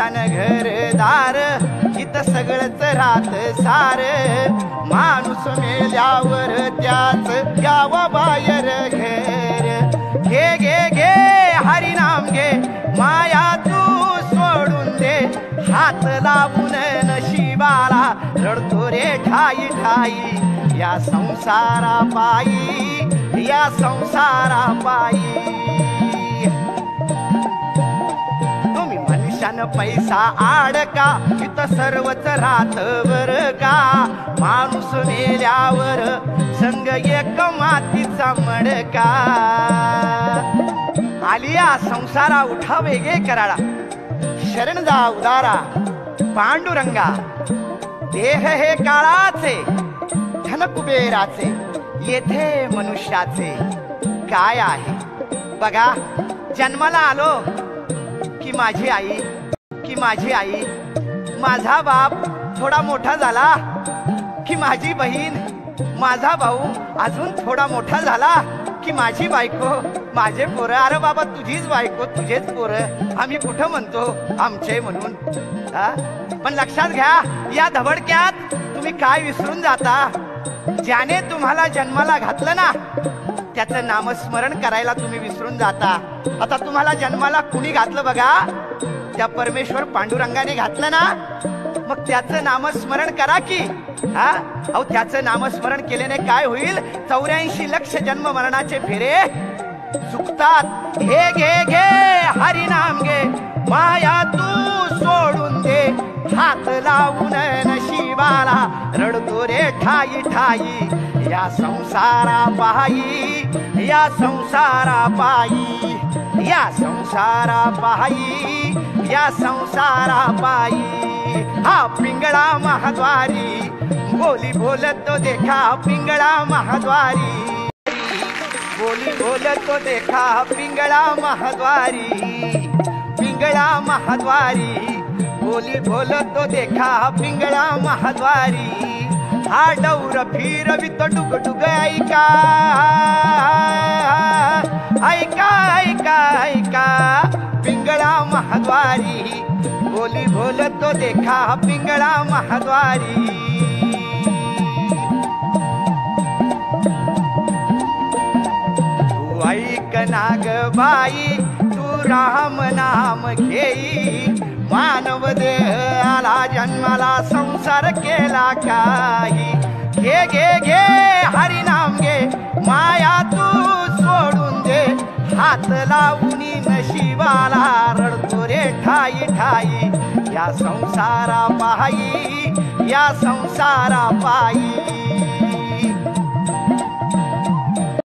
मनुष्यान घरदार इथं सगळंच राहत सार माणूस मेल्यावर त्याच यावं बाहेर घर घे घे घे हरिनाम घे माया तू सोडून दे हात लावून नशिबाला रडतो रे ठाई ठाई या संसारा पायी या संसारा पायी तुम्ही मनुष्यानं पैसा आडका इथं सर्वच राहत बर का माणूस मेल्यावर संग एक मातीचा मडका आलिया संसारा उठा वेगे कराळा शरण जा उदारा पांडुरंगा देह हे काळाचे धन कुबेराचे येथे मनुष्याचे काय आहे बघा जन्माला आलो की माझी आई माझा बाप थोडा मोठा झाला की माझी बहीण माझा भाऊ अजून थोडा मोठा झाला की माझी बायको माझे पोरं अरे बाबा तुझीच बायको तुझेच पोरं आम्ही कुठं म्हणतो आमचे म्हणून पण लक्षात घ्या या धबडक्यात तुम्ही काय विसरून जाता ज्याने तुम्हाला जन्माला घातलं ना त्याचं नामस्मरण करायला तुम्ही विसरून जाता आता तुम्हाला जन्माला कुणी घातलं बघा त्या परमेश्वर पांडुरंगाने घातलं ना मग त्याचं नामस्मरण करा की अहो त्याचं नामस्मरण केल्याने काय होईल 84 लक्ष जन्म मरणाचे फेरे चुकतात हे घे घे हरिनाम घे माया तू सोडून दे हात लावून नशिबाला रडतो रे ठाई ठाई या संसारा पायी या संसारा पायी या संसारा पायी या संसारा पायी हा पिंगळा महाद्वारी बोली बोलत तो देखा पिंगळा महाद्वारी बोली बोलत तो देखा पिंगळा महाद्वारी पिंगळा महाद्वारी बोली बोलत तो देखा पिंगळा महाद्वारी हा डौर फिरवित डुग डुग ऐका ऐका ऐका ऐका पिंगळा महाद्वारी बोली बोलत तो देखा पिंगळा महाद्वारी तू ऐक नाग बाई तू राम नाम घेई मानव देह आला जन्माला संसार केला काही घे घे घे हरिनाम घे माया तू सोडून दे हात लावूनी नशिबाला रडतो रे ठाई ठाई या संसारा पायी या संसारा पायी